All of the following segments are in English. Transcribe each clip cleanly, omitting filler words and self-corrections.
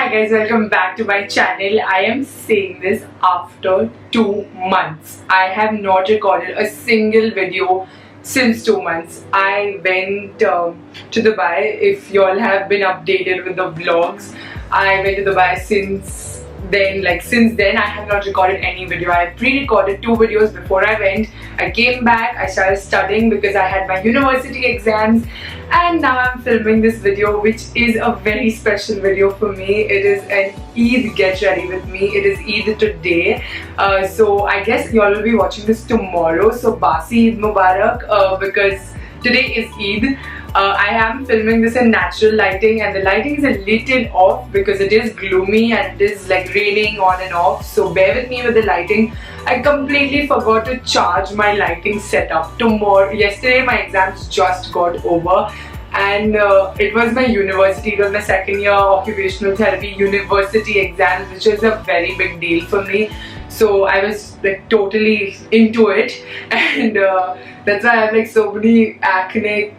Hi guys, welcome back to my channel. I am saying this after 2 months. I have not recorded a single video since 2 months. I went to Dubai. If you all have been updated with the vlogs, I went to Dubai since then I have not recorded any video. I pre-recorded 2 videos before I went. I came back, I started studying because I had my university exams, and now I'm filming this video, which is a very special video for me. It is an Eid get ready with me. It is Eid today, so I guess you all will be watching this tomorrow. So Basi Eid Mubarak, because today is Eid. I am filming this in natural lighting, and the lighting is a little off because it is gloomy and it is like raining on and off, so bear with me with the lighting. I completely forgot to charge my lighting setup. Yesterday my exams just got over, and it was my university, it was my second year occupational therapy university exams, which is a very big deal for me. So I was like totally into it, and that's why I have like so many acne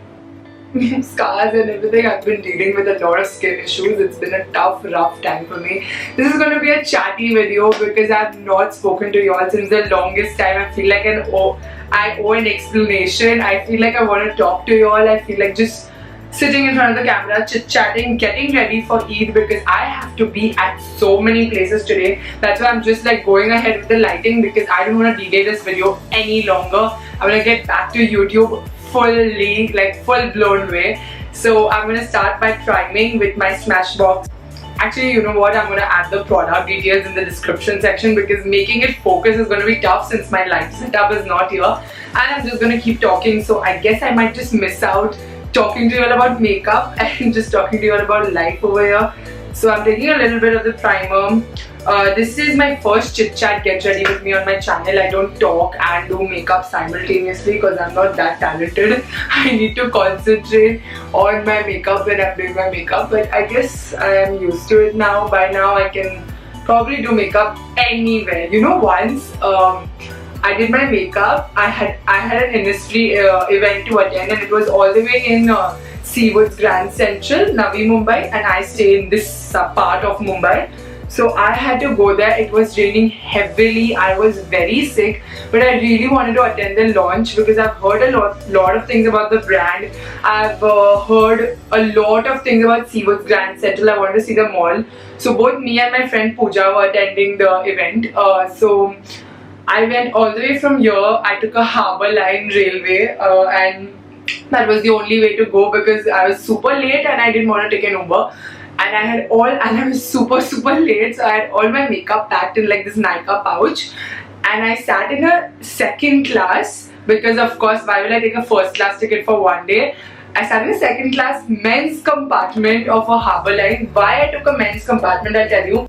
scars and everything. I've been dealing with a lot of skin issues. It's been a tough, rough time for me. This is going to be a chatty video because I've not spoken to you all since the longest time. I feel like I owe an explanation. I feel like I want to talk to you all. I feel like just sitting in front of the camera, chit-chatting, getting ready for Eid, because I have to be at so many places today. That's why I'm just like going ahead with the lighting, because I don't want to delay this video any longer. I want to get back to YouTube fully, like full blown way. So I'm going to start by priming with my Smashbox. Actually, you know what, I'm going to add the product details in the description section, because making it focus is going to be tough since my light setup is not here, and I'm just going to keep talking. So I guess I might just miss out talking to you all about makeup and just talking to you all about life over here. So I'm taking a little bit of the primer. This is my first chit chat get ready with me on my channel. I don't talk and do makeup simultaneously because I'm not that talented. I need to concentrate on my makeup when I'm doing my makeup, but I guess I am used to it now. By now I can probably do makeup anywhere. You know, once I did my makeup, I had an industry event to attend, and it was all the way in Seawoods Grand Central, Navi Mumbai, and I stay in this part of Mumbai. So I had to go there. It was raining heavily. I was very sick, but I really wanted to attend the launch because I've heard a lot of things about the brand. I've heard a lot of things about Seawoods Grand Central. I wanted to see the mall. So both me and my friend Pooja were attending the event. So I went all the way from here. I took a Harbour Line railway, and that was the only way to go because I was super late and I didn't want to take an Uber. And I was super late, so I had all my makeup packed in like this Nykaa pouch, and I sat in a second class because of course why will I take a first class ticket for one day. I sat in a second class men's compartment of a Harbour Line. Why I took a men's compartment, I'll tell you.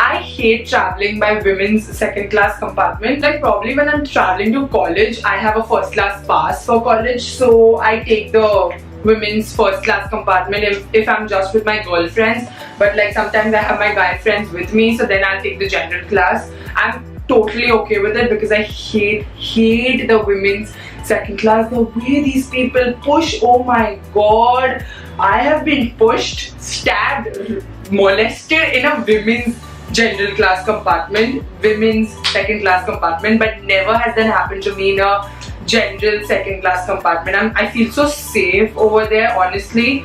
I hate traveling by women's second class compartment. Like probably when I'm traveling to college, I have a first class pass for college, so I take the women's first class compartment if I'm just with my girlfriends. But like sometimes I have my guy friends with me, so then I'll take the general class. I'm totally okay with it because I hate the women's second class. The way these people push, oh my god, I have been pushed, stabbed, molested in a women's general class compartment, women's second class compartment, but never has that happened to me in a general second class compartment. I feel so safe over there, honestly.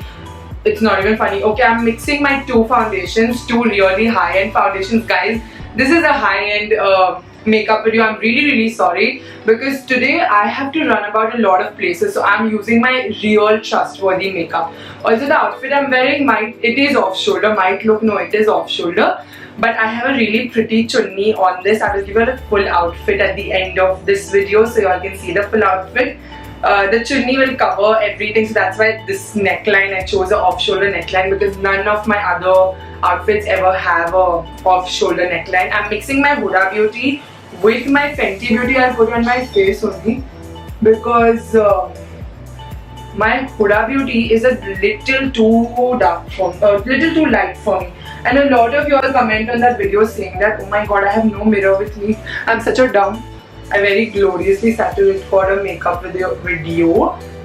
It's not even funny. Okay, I'm mixing my 2 foundations, 2 really high-end foundations, guys. This is a high-end makeup video. I'm really sorry because today I have to run about a lot of places, so I'm using my real trustworthy makeup. Also, the outfit I'm wearing, it is off shoulder. Might look, no, it is off shoulder. But I have a really pretty chunni on this. I will give you a full outfit at the end of this video so you all can see the full outfit. The chunni will cover everything, so that's why this neckline, I chose an off-shoulder neckline because none of my other outfits ever have a off-shoulder neckline. I'm mixing my Huda Beauty with my Fenty Beauty. I'll put on my face only because my Huda Beauty is a little too dark for me, a little too light for me. And a lot of you all comment on that video saying that, oh my god, I have no mirror with me. I'm such a dumb. I very gloriously sat to record a makeup video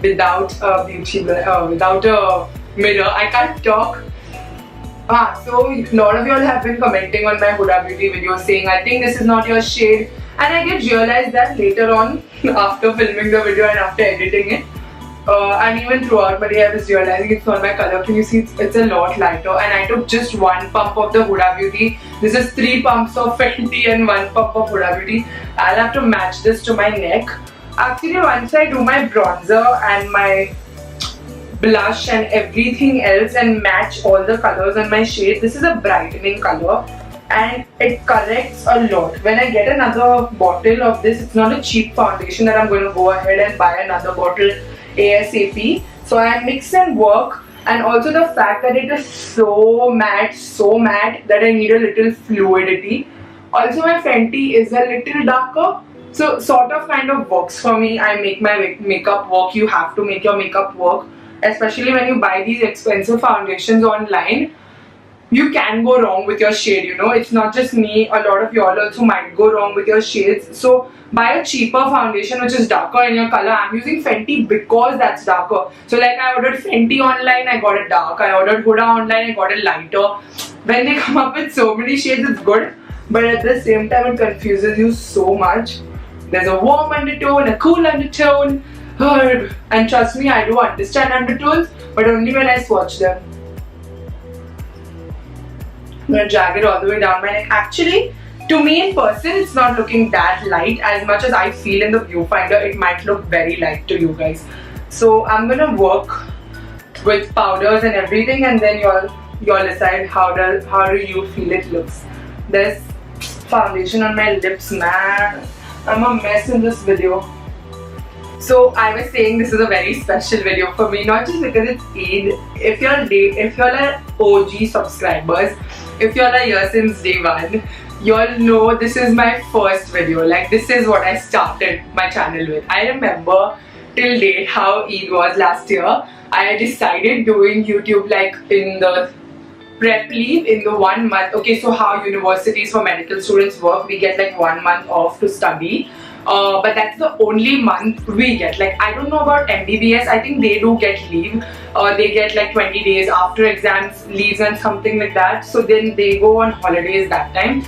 without a without a mirror. I can't talk. So a lot of y'all have been commenting on my Huda Beauty video saying I think this is not your shade, and I did realize that later on after filming the video and after editing it. And even throughout my day I was realizing it's not my color. Can you see it's a lot lighter, and I took just one pump of the Huda Beauty. This is 3 pumps of Fenty and 1 pump of Huda Beauty. I'll have to match this to my neck. Actually, once I do my bronzer and my blush and everything else and match all the colors on my shade, this is a brightening color and it corrects a lot. When I get another bottle of this, it's not a cheap foundation that I'm going to go ahead and buy another bottle ASAP. So I mix and work, and also the fact that it is so matte that I need a little fluidity. Also my Fenty is a little darker, so sort of kind of works for me. I make my makeup work. You have to make your makeup work, especially when you buy these expensive foundations online. You can go wrong with your shade, you know. It's not just me, a lot of y'all also might go wrong with your shades. So buy a cheaper foundation which is darker in your color. I'm using Fenty because that's darker. So like I ordered Fenty online, I got it dark. I ordered Huda online, I got it lighter. When they come up with so many shades, it's good, but at the same time it confuses you so much. There's a warm undertone, a cool undertone, and trust me, I do understand undertones, but only when I swatch them. I'm going to drag it all the way down my neck. Actually, to me in person, it's not looking that light. As much as I feel in the viewfinder, it might look very light to you guys. So I'm going to work with powders and everything, and then y'all decide how do you feel it looks. There's foundation on my lips, man. I'm a mess in this video. So I was saying this is a very special video for me, not just because it's Eid. If y'all are OG subscribers, if y'all are here since day one, y'all know this is my first video. Like, this is what I started my channel with. I remember till date how Eid was last year. I decided doing YouTube like in the prep leave, in the 1 month. Okay, so how universities for medical students work, we get like 1 month off to study. But that's the only month we get. Like, I don't know about MBBS, I think they do get leave. They get like 20 days after exams leaves and something like that. So then they go on holidays that time.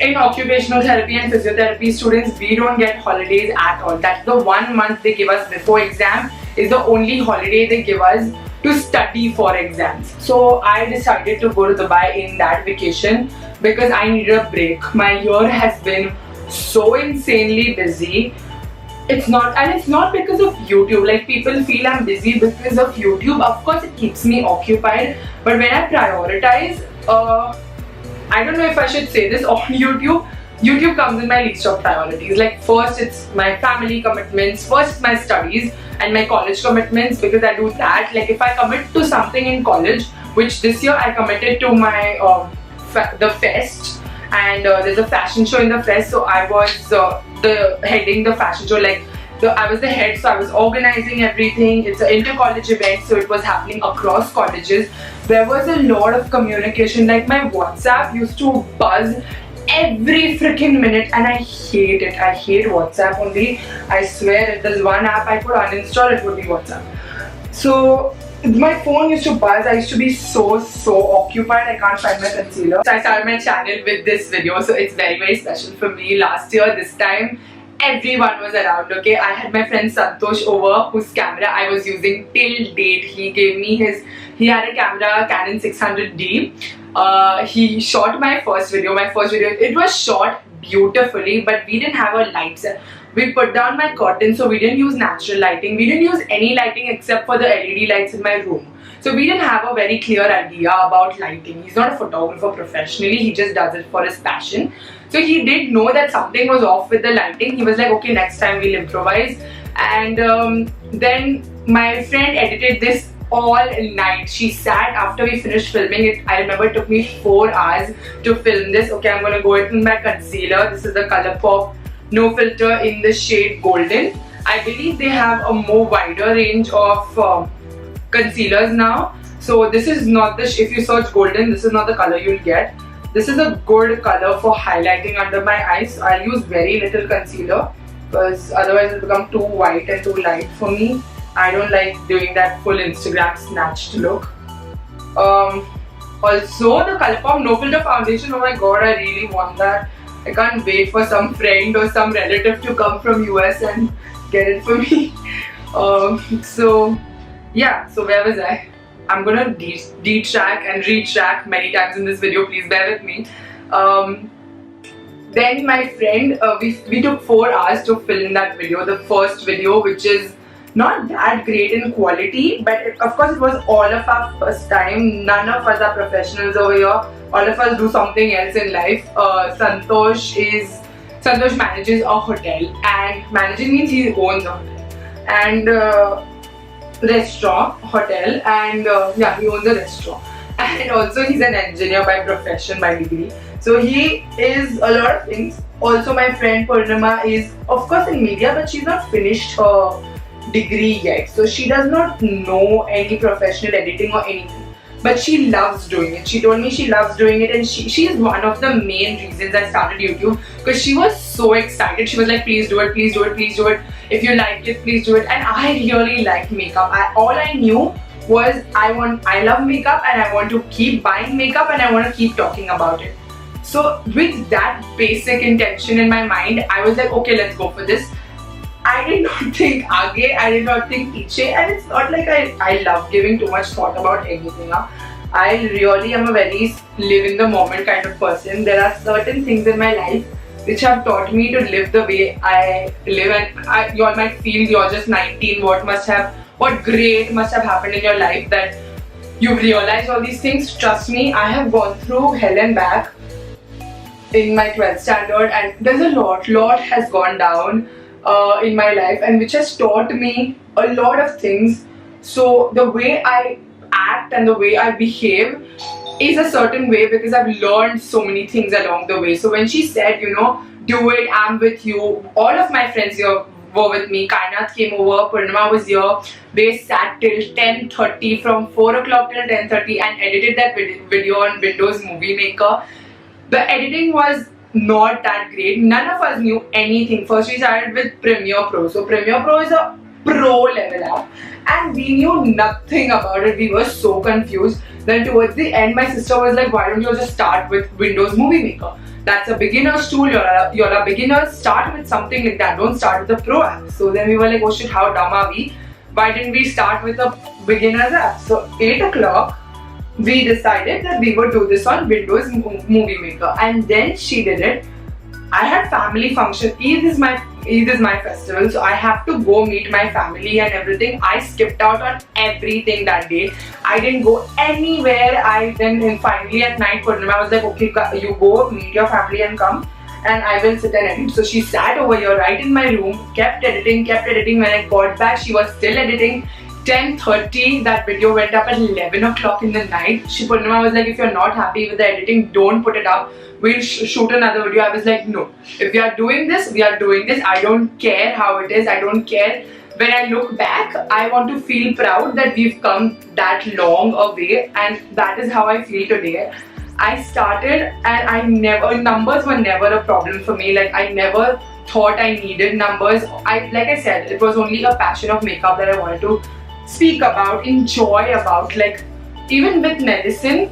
In occupational therapy and physiotherapy students, we don't get holidays at all. That's the 1 month they give us before exam, is the only holiday they give us to study for exams. So I decided to go to Dubai in that vacation because I needed a break. My year has been so insanely busy. It's not because of YouTube. Like, people feel I'm busy because of YouTube. Of course it keeps me occupied, but when I prioritize, I don't know if I should say this on YouTube comes in my list of priorities. Like, first it's my family commitments, first it's my studies and my college commitments, because I do that. Like, if I commit to something in college, which this year I committed to my the fest, and there's a fashion show in the fest, so I was heading the fashion show. Like, I was the head, so I was organizing everything. It's an inter-college event, so it was happening across colleges. There was a lot of communication. Like, my WhatsApp used to buzz every freaking minute, and I hate it. I hate WhatsApp only. I swear, if there's one app I could uninstall, it would be WhatsApp. So my phone used to buzz. I used to be so occupied. I can't find my concealer. So I started my channel with this video, so it's very special for me. Last year, this time, everyone was around. Okay, I had my friend Santosh over, whose camera I was using till date. He gave me he had a camera, Canon 600D. He shot my first video. It was shot beautifully, but we didn't have a light set. We put down my curtain, so we didn't use natural lighting. We didn't use any lighting except for the LED lights in my room. So we didn't have a very clear idea about lighting. He's not a photographer professionally, he just does it for his passion. So he did know that something was off with the lighting. He was like, okay, next time we'll improvise. And then my friend edited this all night. She sat after we finished filming it. I remember it took me 4 hours to film this. Okay, I'm gonna go in with my concealer. This is the ColourPop No Filter in the shade Golden. I believe they have a more wider range of concealers now. So this is not if you search Golden, this is not the color you'll get. This is a good color for highlighting under my eyes. I'll use very little concealer because otherwise it'll become too white and too light for me. I don't like doing that full Instagram snatched look. Also, the Colourpop No Filter foundation, oh my god, I really want that. I can't wait for some friend or some relative to come from US and get it for me. So yeah, so where was I? I'm gonna detrack and retrack many times in this video, please bear with me. Then my friend, we took 4 hours to film that video, the first video, which is not that great in quality, but of course it was all of our first time. None of us are professionals over here. All of us do something else in life. Santosh manages a hotel, and managing means he owns a hotel and restaurant, hotel, and yeah, he owns a restaurant. And also he's an engineer by profession, by degree. So he is a lot of things. Also my friend Purnima is of course in media, but she's not finished her degree yet. So she does not know any professional editing or anything. But she loves doing it. She told me she loves doing it, and she is one of the main reasons I started YouTube, because she was so excited. She was like, please do it, please do it, please do it. If you like it, please do it. And I really like makeup. All I knew was I love makeup, and I want to keep buying makeup, and I want to keep talking about it. So with that basic intention in my mind, I was like, okay, let's go for this. I did not think aage, I did not think piche, and it's not like I love giving too much thought about anything. I really am a very live in the moment kind of person. There are certain things in my life which have taught me to live the way I live, and you all might feel you're just 19, what great must have happened in your life that you've realized all these things. Trust me, I have gone through hell and back in my 12th standard, and there's a lot has gone down in my life, and which has taught me a lot of things. So the way I act and the way I behave is a certain way, because I've learned so many things along the way. So when she said, you know, do it, I'm with you, all of my friends here were with me. Kainath came over, Purnima was here. They sat till 10:30, from 4 o'clock till 10:30, and edited that video on Windows Movie Maker. The editing was not that great. None of us knew anything. First we started with Premiere Pro. So Premiere Pro is a pro level app, and we knew nothing about it. We were so confused. Then towards the end, my sister was like, why don't you just start with Windows Movie Maker? That's a beginner's tool. You're a beginners. Start with something like that. Don't start with the pro app. So then we were like, oh shit, how dumb are we? Why didn't we start with a beginner's app? So 8 o'clock, we decided that we would do this on Windows Movie Maker, and then she did it. I had family function. Eid is my festival, so I have to go meet my family and everything. I skipped out on everything that day. I didn't go anywhere. Then finally at night, Purnima was like, okay, you go meet your family and come, and I will sit and edit. So she sat over here right in my room, kept editing. When I got back, she was still editing. 10:30, that video went up at 11 o'clock in the night. Purnima was like, if you're not happy with the editing, don't put it up. We'll shoot another video. I was like, no. If we are doing this, we are doing this. I don't care how it is. I don't care. When I look back, I want to feel proud that we've come that long a way, and that is how I feel today. I started, and numbers were never a problem for me. Like, I never thought I needed numbers. Like I said, it was only a passion of makeup that I wanted to speak about, enjoy about. Like, even with medicine,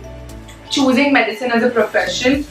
choosing medicine as a profession,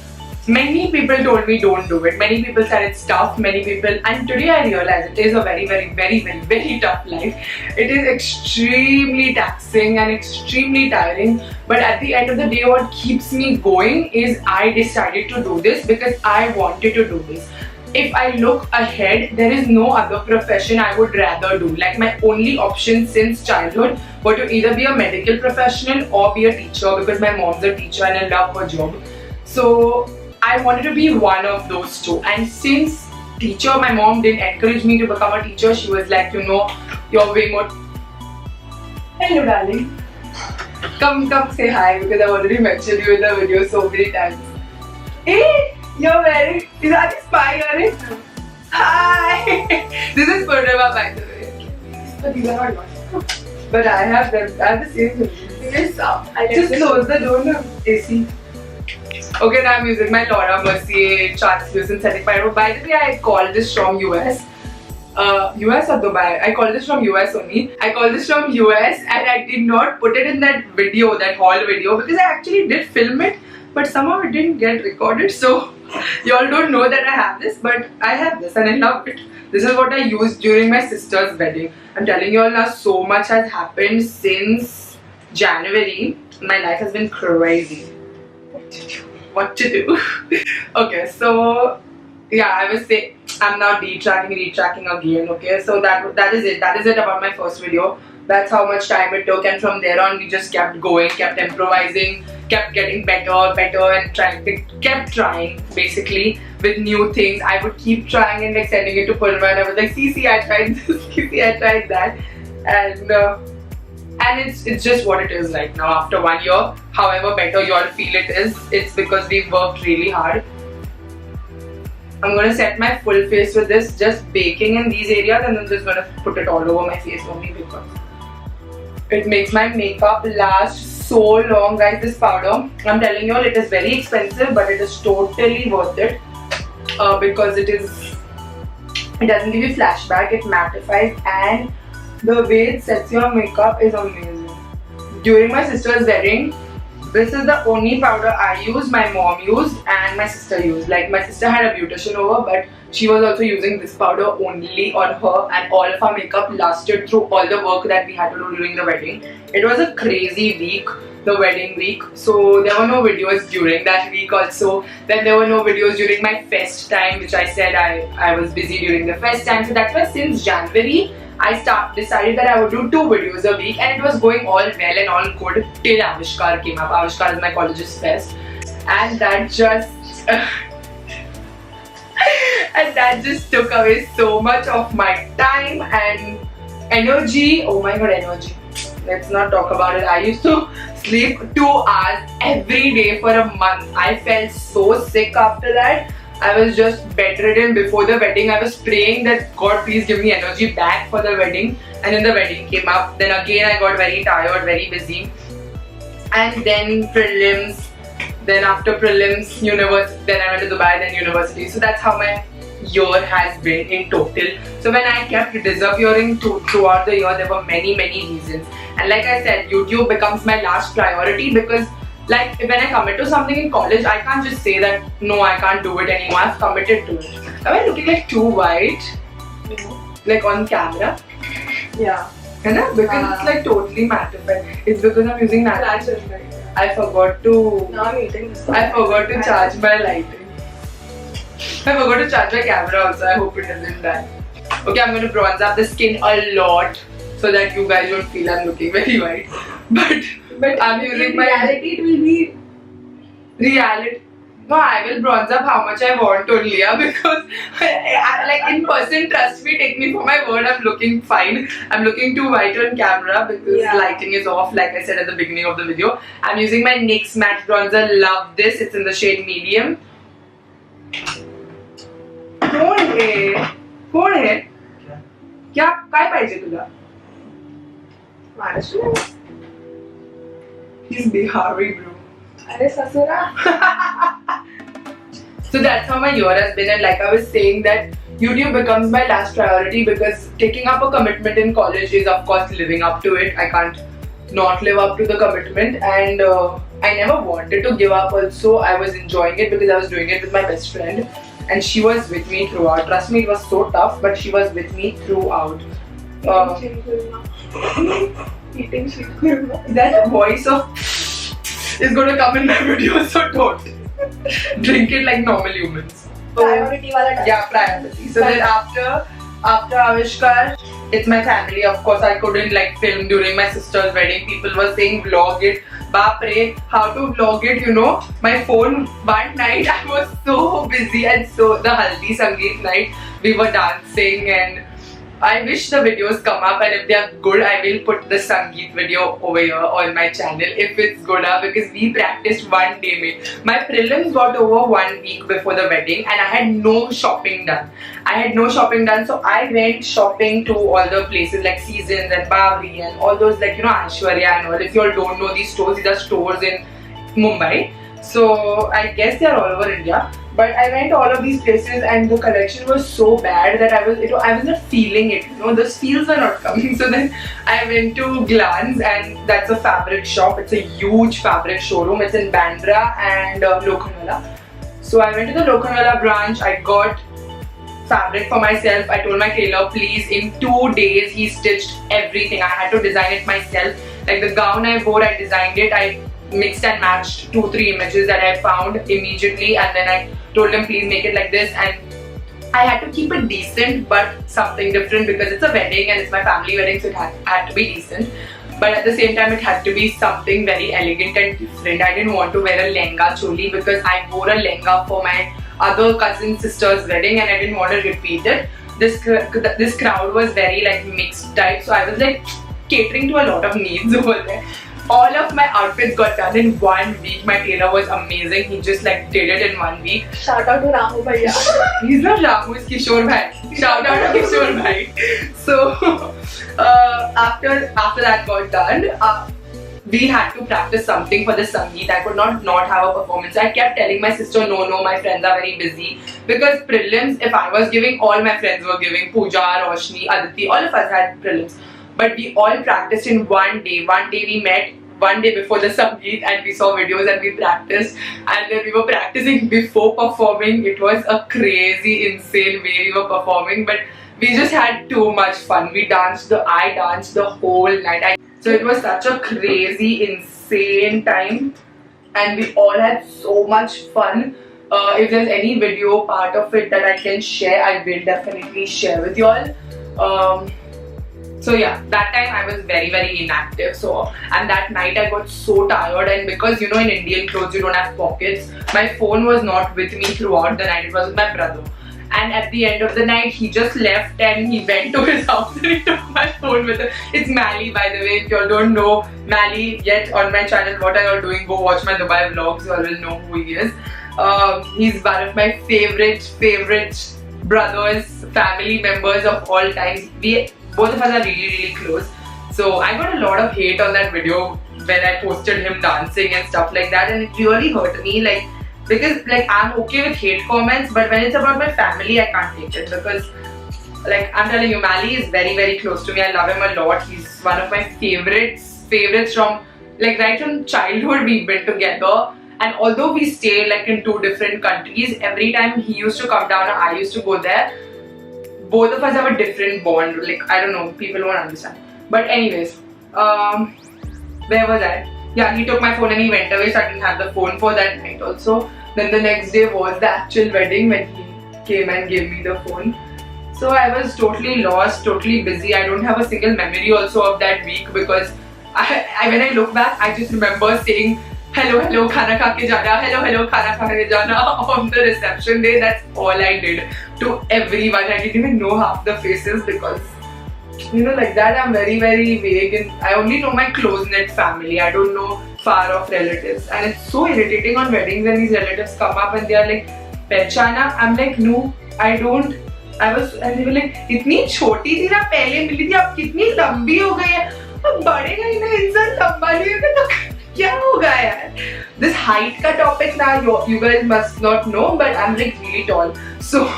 many people told me don't do it. Many people said it's tough. And today I realize it is a very tough life. It is extremely taxing and extremely tiring. But at the end of the day, what keeps me going is I decided to do this because I wanted to do this. If I look ahead, there is no other profession I would rather do. Like, my only option since childhood were to either be a medical professional or be a teacher, because my mom's a teacher and I love her job. So I wanted to be one of those two. And since teacher, my mom didn't encourage me to become a teacher. She was like, you know, you're way more... Hello, darling. Come say hi, because I've already mentioned you in the video so many times. Hey! You're wearing... Is that a spy earring? Hi! This is Purnima, by the way. But these are not yours. But I have them. I have the same thing. Yes, just close the door now. AC. Okay, now I'm using my Laura Mercier translucent setting powder. By the way, I called this from US. US or Dubai. I called this from US only. I called this from US and I did not put it in that video, that haul video, because I actually did film it, but somehow it didn't get recorded. So y'all don't know that I have this, but I have this and I love it. This is what I used during my sister's wedding. I'm telling you all now, so much has happened since January. My life has been crazy. What to do? Okay, so yeah, I was saying I'm now retracking again. Okay, so that is it. That is it about my first video. That's how much time it took, and from there on we just kept going, kept improvising, kept getting better, and kept trying basically with new things. I would keep trying and like sending it to Purva, and I was like, see, I tried this, see, I tried that, and it's just what it is right now after 1 year. However better you all feel it is, it's because we've worked really hard. I'm gonna set my full face with this, just baking in these areas, and then just gonna put it all over my face only because it makes my makeup last so long, guys. This powder, I'm telling you all, it is very expensive, but it is totally worth it because it doesn't give you flashback, it mattifies, and the way it sets your makeup is amazing. During my sister's wedding, this is the only powder I used, my mom used, and my sister used. Like, my sister had a beautician over, but she was also using this powder only on her, and all of our makeup lasted through all the work that we had to do during the wedding. It was a crazy week, the wedding week, so there were no videos during that week also. Then there were no videos during my fest time, which I said I was busy during the fest time. So that's why since January, I decided that I would do 2 videos a week, and it was going all well and all good till Avishkar came up. Avishkar is my college's fest, and that just and that just took away so much of my time and energy. Oh my god, energy. Let's not talk about it. I used to sleep 2 hours every day for a month. I felt so sick after that. I was just bedridden before the wedding. I was praying that God, please give me energy back for the wedding. And then the wedding came up. Then again I got very tired, very busy. And then prelims. Then after prelims, then I went to Dubai, then university. So that's how my year has been in total. So when I kept disappearing throughout the year, there were many reasons. And like I said, YouTube becomes my last priority because like when I commit to something in college, I can't just say that no, I can't do it anymore. I've committed to it. Am I looking like too white? Like on camera? Yeah. Because it's like totally mattified. It's because I'm using natural. I forgot to. Now I'm eating this. I forgot to charge my lighting. I forgot to charge my camera also. I hope it doesn't die. Okay, I'm going to bronze up the skin a lot so that you guys don't feel I'm looking very white. But I'm using my reality. It will be reality. No, I will bronze up how much I want only, because like in person, trust me, take me for my word, I'm looking fine. I'm looking too white on camera because lighting is off, like I said at the beginning of the video. I'm using my NYX matte bronzer. Love this. It's in the shade medium. कोण है? क्या काय पाहिजे तुला? Maharashtra. He's Bihari, bro. अरे ससुरा. So that's how my year has been, and like I was saying that YouTube becomes my last priority because taking up a commitment in college is of course living up to it. I can't not live up to the commitment, and I never wanted to give up also. I was enjoying it because I was doing it with my best friend and she was with me throughout. Trust me, it was so tough, but she was with me throughout. Eating shit kurma. That voice of is going to come in my video, so don't. Drink it like normal humans. Priority wala time. Yeah, priority. So then after Avishkar, it's my family. Of course, I couldn't like film during my sister's wedding. People were saying vlog it. Baapre, how to vlog it, you know? My phone, one night I was so busy, and so the Haldi Sangeet night, we were dancing, and I wish the videos come up, and if they are good, I will put the Sangeet video over here on my channel if it's good, because we practiced one day mate. My prelims got over 1 week before the wedding, and I had no shopping done. So I went shopping to all the places like Seasons and Bavri and all those, like, you know, Aishwarya and all. If you all don't know these are stores in Mumbai. So I guess they are all over India. But I went to all of these places and the collection was so bad that I was not feeling it. The feels were not coming. So then I went to Glance, and that's a fabric shop. It's a huge fabric showroom. It's in Bandra and Lokhandwala. So I went to the Lokhandwala branch. I got fabric for myself. I told my tailor, please, in 2 days he stitched everything. I had to design it myself. Like the gown I wore, I designed it. I mixed and matched 2-3 images that I found immediately, and then I told him, please make it like this. And I had to keep it decent but something different because it's a wedding and it's my family wedding, so it had to be decent. But at the same time, it had to be something very elegant and different. I didn't want to wear a lehenga choli because I wore a lehenga for my other cousin sister's wedding and I didn't want to repeat it. This crowd was very like mixed type, so I was like catering to a lot of needs over there. All of my outfits got done in 1 week. My tailor was amazing. He just like did it in 1 week. Shout out to Ramu bhaiya. He's not Ramu, it's Kishore bhai. Shout out to Kishore bhai. So after that got done, we had to practice something for the Sangeet. I could not have a performance. I kept telling my sister, no, my friends are very busy. Because prelims, if I was giving, all my friends were giving. Pooja, Roshni, Aditi, all of us had prelims. But we all practiced in 1 day. One day we met 1 day before the Sangeet and we saw videos and we practiced. And then we were practicing before performing. It was a crazy, insane way we were performing. But we just had too much fun. I danced the whole night. So it was such a crazy, insane time. And we all had so much fun. If there's any video part of it that I can share, I will definitely share with you all. So yeah, that time I was very, very inactive. And that night I got so tired, and because in Indian clothes you don't have pockets, my phone was not with me throughout the night. It was with my brother. And at the end of the night, he just left and he went to his house and he took my phone with him. It's Mally, by the way. If you all don't know Mally yet on my channel, what are you all doing? Go watch my Dubai vlogs. You all will know who he is. He's one of my favorite brothers, family members of all time. Both of us are really, really close. So I got a lot of hate on that video when I posted him dancing and stuff like that, and it really hurt me. Because I'm okay with hate comments, but when it's about my family, I can't take it. Because I'm telling you, Mally is very, very close to me. I love him a lot. He's one of my favorites from right from childhood. We've been together. And although we stay in 2 different countries, every time he used to come down and I used to go there, both of us have a different bond. I don't know, people won't understand. But anyways, where was I? Yeah, he took my phone and he went away, so I didn't have the phone for that night also. Then the next day was the actual wedding when he came and gave me the phone. So I was totally lost, totally busy. I don't have a single memory also of that week because when I look back, I just remember saying hello, khana kha ke jana, hello, khana kha ke jana on the reception day. That's all I did to everyone. I didn't even know half the faces because, like that I'm very, very vague, and I only know my close-knit family. I don't know far-off relatives. And it's so irritating on weddings when these relatives come up and they are like, Pehchana? I'm like, no, I don't. And they were like, इतनी छोटी थी ना पहले मिली थी, अब कितनी लंबी हो गई है, अब बढ़ेगा ही ना इंसान, लंबा नहीं होगा तो क्या होगा यार? This height का topic now you guys must not know, but I'm really tall, so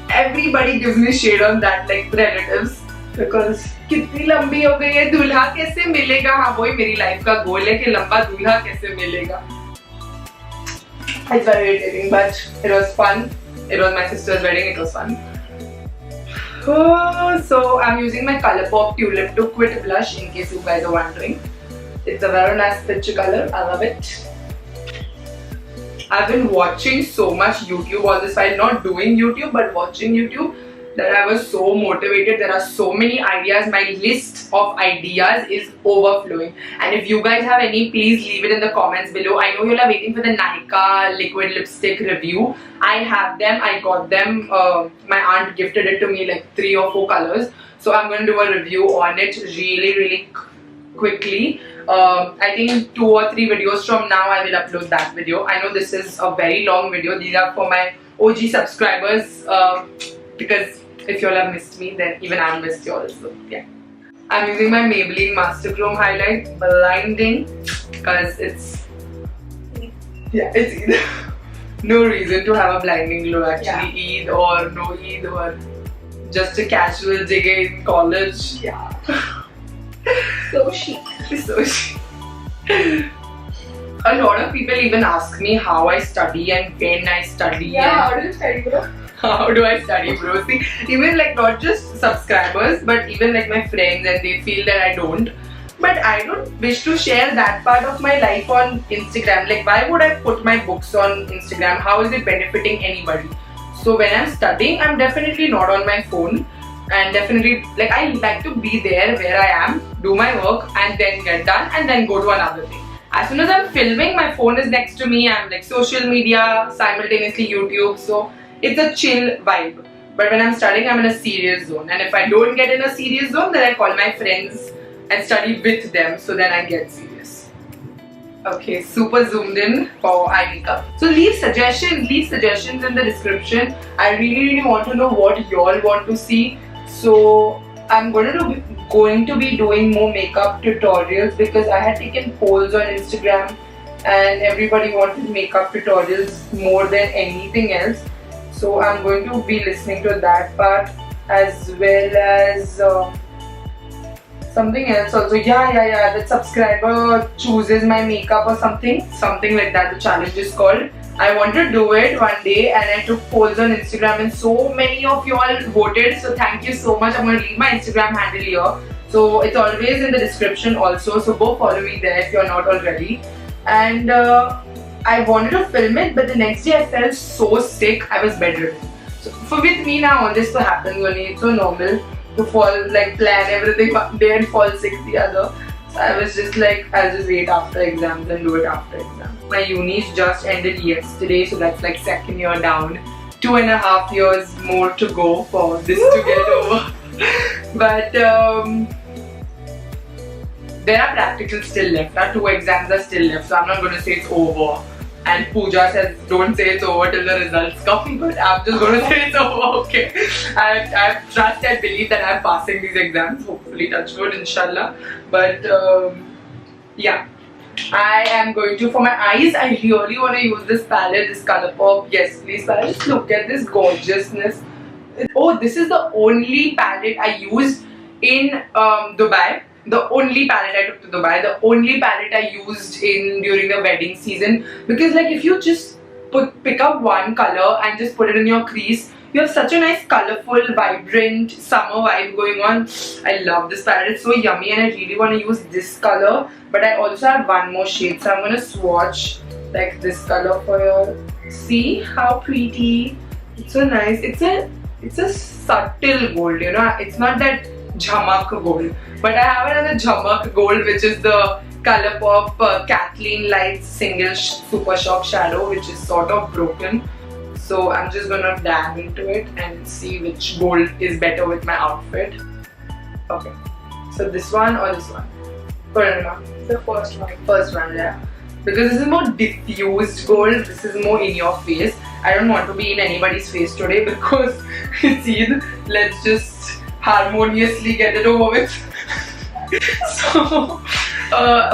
everybody gives me shade on that, relatives, because कितनी लंबी हो गई है, दूल्हा कैसे मिलेगा? हाँ, वही मेरी लाइफ का गोल है कि लंबा दूल्हा कैसे मिलेगा. It's very irritating, but it was fun. It was my sister's wedding. It was fun. So I'm using my Colourpop Tulip to Quit blush in case you guys are wondering. It's a very nice picture color. I love it. I've been watching so much YouTube all this while, not doing YouTube but watching YouTube, that I was so motivated. There are so many ideas. My list of ideas is overflowing. And if you guys have any, please leave it in the comments below. I know you all are waiting for the Nykaa liquid lipstick review. I have them. I got them. My aunt gifted it to me, 3 or 4 colors. So I'm going to do a review on it really, really quickly. I think 2 or 3 videos from now I will upload that video. I know this is a very long video. These are for my OG subscribers, because if you all have missed me, then even I have missed you all. So yeah, I'm using my Maybelline Master Chrome highlight, blinding, because it's either no reason to have a blinding glow actually. Eid or no Eid or just a casual jiggy in college. Yeah. So chic. So a lot of people even ask me how I study and when I study. Yeah, how do you study, bro? How do I study, bro? See, even like not just subscribers, but even like my friends, and they feel that I don't. But I don't wish to share that part of my life on Instagram. Like, why would I put my books on Instagram? How is it benefiting anybody? So when I'm studying, I'm definitely not on my phone. And definitely, like, I like to be there where I am, do my work, and then get done, and then go to another thing. As soon as I'm filming, my phone is next to me. I'm like social media, simultaneously YouTube. So it's a chill vibe. But when I'm studying, I'm in a serious zone. And if I don't get in a serious zone, then I call my friends and study with them. So then I get serious. Okay, super zoomed in for eye makeup. So leave suggestions in the description. I really want to know what y'all want to see. So I'm going to be doing more makeup tutorials because I had taken polls on Instagram and everybody wanted makeup tutorials more than anything else. So I'm going to be listening to that part as well as something else also. Yeah. The subscriber chooses my makeup or something like that. The challenge is called. I want to do it one day, and I took polls on Instagram, and so many of y'all voted. So thank you so much. I'm going to leave my Instagram handle here. So it's always in the description also. So go follow me there if you're not already. And I wanted to film it, but the next day I felt so sick. I was bedridden. So with me now, all this to happen, it's so normal to fall, like plan everything one day and fall sick the other. So I was just like, I'll just wait after exams and do it after exams. My uni's just ended yesterday, so that's like second year down. 2.5 years more to go for this to get over. But there are practicals still left. Our 2 exams are still left, so I'm not going to say it's over. And Pooja says, don't say it's over till the results come, but I'm just going to say it's over, okay? I trust and believe that I'm passing these exams, hopefully, touch wood, inshallah. But yeah, I am going to, for my eyes, I really want to use this palette, this Colourpop. Yes, please, palette. Look at this gorgeousness. Oh, this is the only palette I used in Dubai. The only palette I took to Dubai, the only palette I used during the wedding season. Because like if you just pick up one color and just put it in your crease, you have such a nice colorful, vibrant summer vibe going on. I love this palette, it's so yummy, and I really want to use this color. But I also have one more shade, so I'm going to swatch like this color for you. See how pretty, it's so nice. It's a subtle gold, you know, it's not that Jhamak gold. But I have another Jhamak gold, which is the Colourpop Kathleen Lights Single Super Shock Shadow, which is sort of broken. So I'm just gonna dab into it and see which gold is better with my outfit. Okay, so this one or this one? The first one. First one, yeah. Because this is more diffused gold, this is more in your face. I don't want to be in anybody's face today because it's Eid. Let's just harmoniously get it over with. So,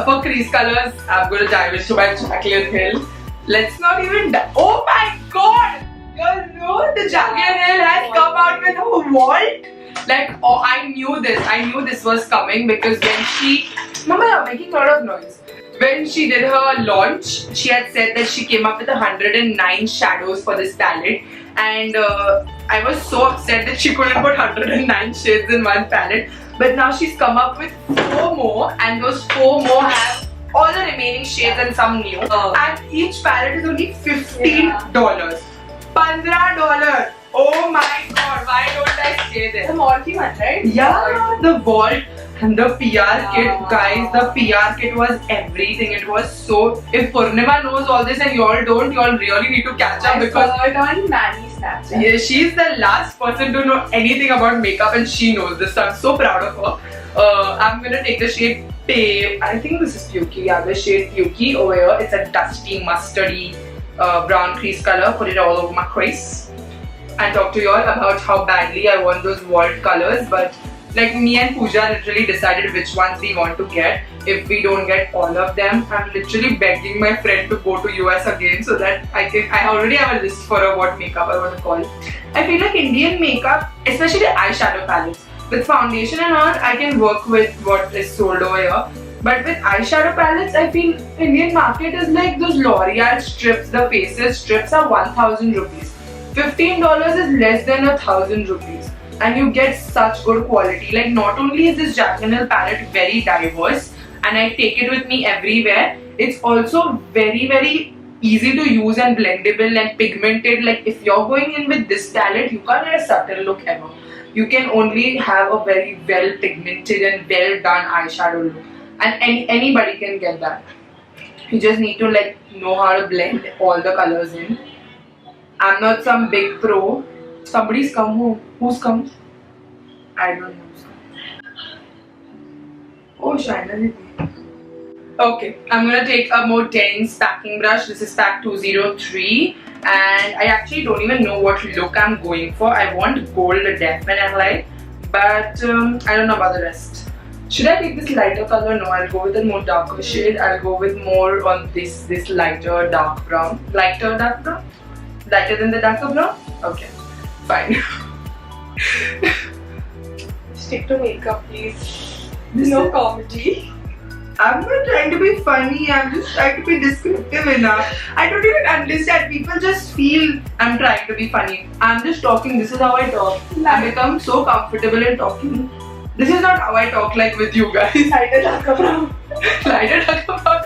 for crease colors, I'm going to dive into my Jaclyn Hill. Let's not even oh my god! You know the Jaclyn Hill has come out with a vault. Like, oh, I knew this was coming because when she... Mama, you're making a lot of noise. When she did her launch, she had said that she came up with 109 shadows for this palette. And I was so upset that she couldn't put 109 shades in one palette. But now she's come up with 4 more, and those 4 more have all the remaining shades and some new. And each palette is only $15. $15. Oh my god, why don't I say this? The Morphe one, right? Yeah, the vault and the PR kit, guys. The PR kit was everything. It was so. If Purnima knows all this and y'all don't, y'all really need to catch up because I saw it on Nani's Snapchat. Yeah, she's the last person to know anything about makeup, and she knows this. So I'm so proud of her. I'm gonna take the shade I think this is Puki. Yeah, the shade Puki over here. It's a dusty, mustardy brown crease color. Put it all over my crease and talk to y'all about how badly I want those vault colors, but Like me and Pooja literally decided which ones we want to get. If we don't get all of them, I'm literally begging my friend to go to US again so that I already have a list for what makeup I want to call. I feel like Indian makeup, especially eyeshadow palettes, with foundation and all, I can work with what is sold over here. But with eyeshadow palettes, I feel Indian market is like those L'Oreal strips. The faces strips are 1,000 rupees. $15 is less than 1,000 rupees. And you get such good quality. Like not only is this Jaclyn Hill palette very diverse and I take it with me everywhere, it's also very easy to use and blendable and pigmented. Like if you're going in with this palette, you can't get a subtle look ever. You can only have a very well pigmented and well done eyeshadow look. And anybody can get that. You just need to like know how to blend all the colors in. I'm not some big pro. Somebody's come home. Who's come? I don't know. Oh, Shina. Okay, I'm gonna take a more dense packing brush. This is pack 203 and I actually don't even know what look I'm going for. I want gold definitely, but I don't know about the rest. Should I take this lighter color? No, I'll go with a more darker shade. I'll go with more on this lighter dark brown. Lighter dark brown? Lighter than the darker brown? Okay, fine. Stick to makeup, please. No comedy. I'm not trying to be funny, I'm just trying to be descriptive enough. I don't even understand. People just feel I'm trying to be funny. I'm just talking, this is how I talk. I become so comfortable in talking. This is not how I talk like with you guys. Lighter darker brown. Lighter darker brown.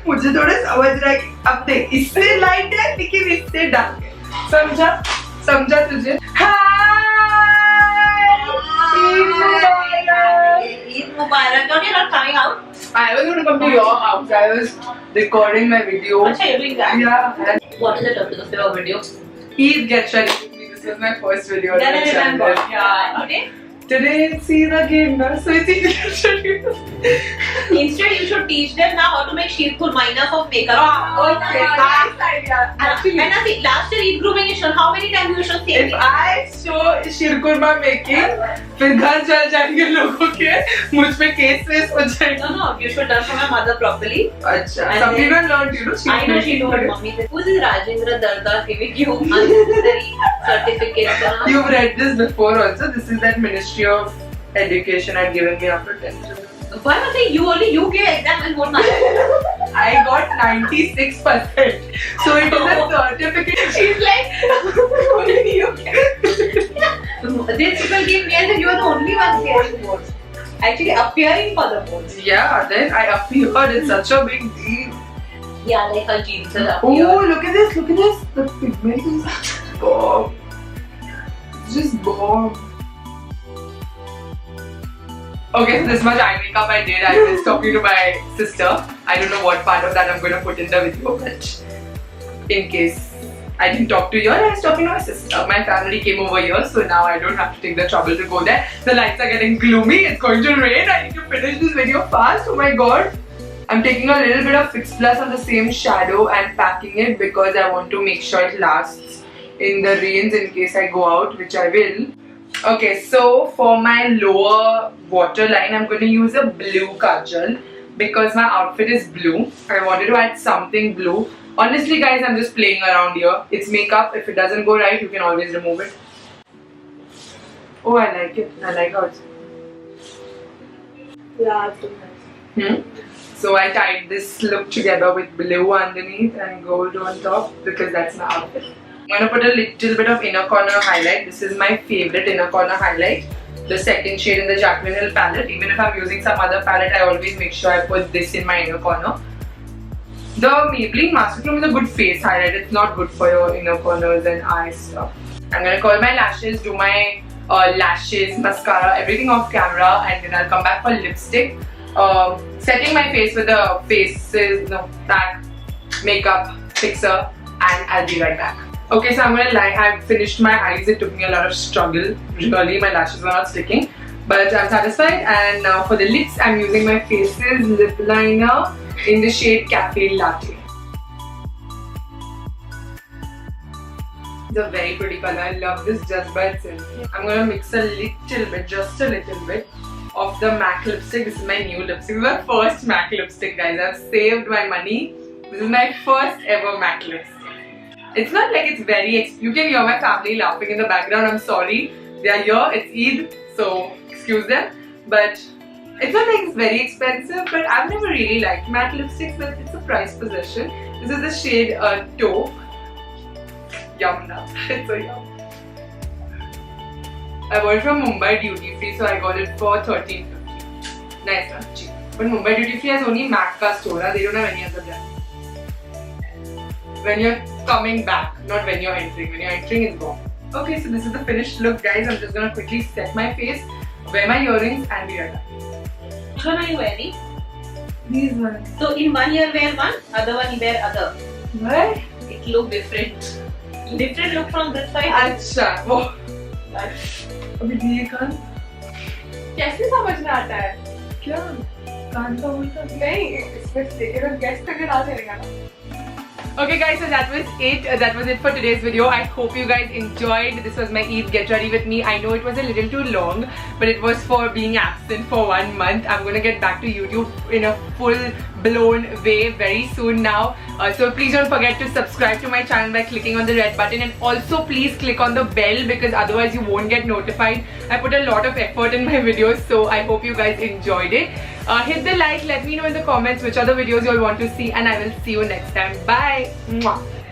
मुझे थोड़ा समझ रहा है कि अब देख इससे light है लेकिन इससे डार्क है. समझा तुझे? Eid Mubarak. You're not coming out? I was going to come to your house. I was recording my video. Achha, you're doing that? Yeah. What is the topic of your video? Eid Get Ready With Me. This was my first video on Then my I channel. remember. Yeah. Today it's Eid again, na? So it's Eid Get Ready With Me. Instead, you should teach them now how to make sheer khurmaina of makeup. Okay, nice idea. Actually, And I think last year Eid grooming you should. How many times you should say If I show shirkurma making, फिर घर चल जाएंगे लोगों के, मुझ पे case वेस हो जाएगा. No, you should learn from your mother properly. अच्छा. And Some then- people learned, you know. I know she told mommy that. Who is this Rajendra Darda giving you unnecessary certificates? You've read this before also. This is that Ministry of Education had given me after 10th. Why was it you gave exam and what marks? I got 96%. So it is a certificate. she's like, only you can. These people gave me and you are the only one getting boards. Actually appearing for the boards. Yeah, then I appeared. It's such a big deal. Yeah, like her jeans are Oh, appeared. look at this. Look at this. The pigment is bomb. It's just bomb. Okay, so this much eye makeup I did. I was talking to my sister. I don't know what part of that I'm going to put in the video, but in case I didn't talk to you, I was talking to my sister. My family came over here, so now I don't have to take the trouble to go there. The lights are getting gloomy. It's going to rain. I need to finish this video fast. Oh my god. I'm taking a little bit of Fix Plus on the same shadow and packing it because I want to make sure it lasts in the rains in case I go out, which I will. Okay, so for my lower waterline, I'm going to use a blue kajal because my outfit is blue. I wanted to add something blue. Honestly guys, I'm just playing around here. It's makeup. If it doesn't go right, you can always remove it. Oh, I like it. I like how it's... Yeah, it's nice. So I tied this look together with blue underneath and gold on top because that's my outfit. I'm going to put a little bit of inner corner highlight. This is my favorite inner corner highlight. The second shade in the Jaclyn Hill palette. Even if I'm using some other palette, I always make sure I put this in my inner corner. The Maybelline Master Chrome is a good face highlight. It's not good for your inner corners and eye stuff. I'm going to curl my lashes, do my lashes, mascara, everything off camera, and then I'll come back for lipstick. Setting my face with the pack, makeup, fixer, and I'll be right back. Okay, so I'm gonna lie, I've finished my eyes. It took me a lot of struggle. Really, my lashes were not sticking. But I'm satisfied. And now for the lips, I'm using my Faces lip liner in the shade Cafe Latte. It's a very pretty color. I love this just by itself. I'm gonna mix a little bit, just a little bit, of the MAC lipstick. This is my new lipstick. This is my first MAC lipstick, guys. I've saved my money. This is my first ever MAC lipstick. It's not like it's very you can hear my family laughing in the background. I'm sorry. They are here. It's Eid, so excuse them. But it's not like it's very expensive. But I've never really liked matte lipsticks. But it's a price possession. This is the shade Taupe. Yum now. It's so yum. I bought it from Mumbai Duty Free, so I got it for 13.50. Nice, not cheap. But Mumbai Duty Free has only MAC ka store. They don't have any other brand. When you're coming back, not when you're entering. When you're entering, it's gone. Okay, so this is the finished look, guys. I'm just gonna quickly set my face, wear my earrings, and be right back. Which one are you wearing? These ones. So in one ear wear one, other one you wear other. What? It look different. Different look from this side. अच्छा वो अभी ये कान कैसे समझ में आता है? क्या कान का बोलता नहीं, इसमें अगर गेस्ट अगर आ जाएगा ना. Okay guys, so that was it. That was it for today's video. I hope you guys enjoyed. This was my Eid Get Ready With Me. I know it was a little too long, but it was for being absent for 1 month. I'm gonna get back to YouTube in a full-blown way very soon now. So please don't forget to subscribe to my channel by clicking on the red button, and also please click on the bell because otherwise you won't get notified. I put a lot of effort in my videos, so I hope you guys enjoyed it. Hit the like, let me know in the comments which other videos you all want to see, and I will see you next time. Bye! Mwah.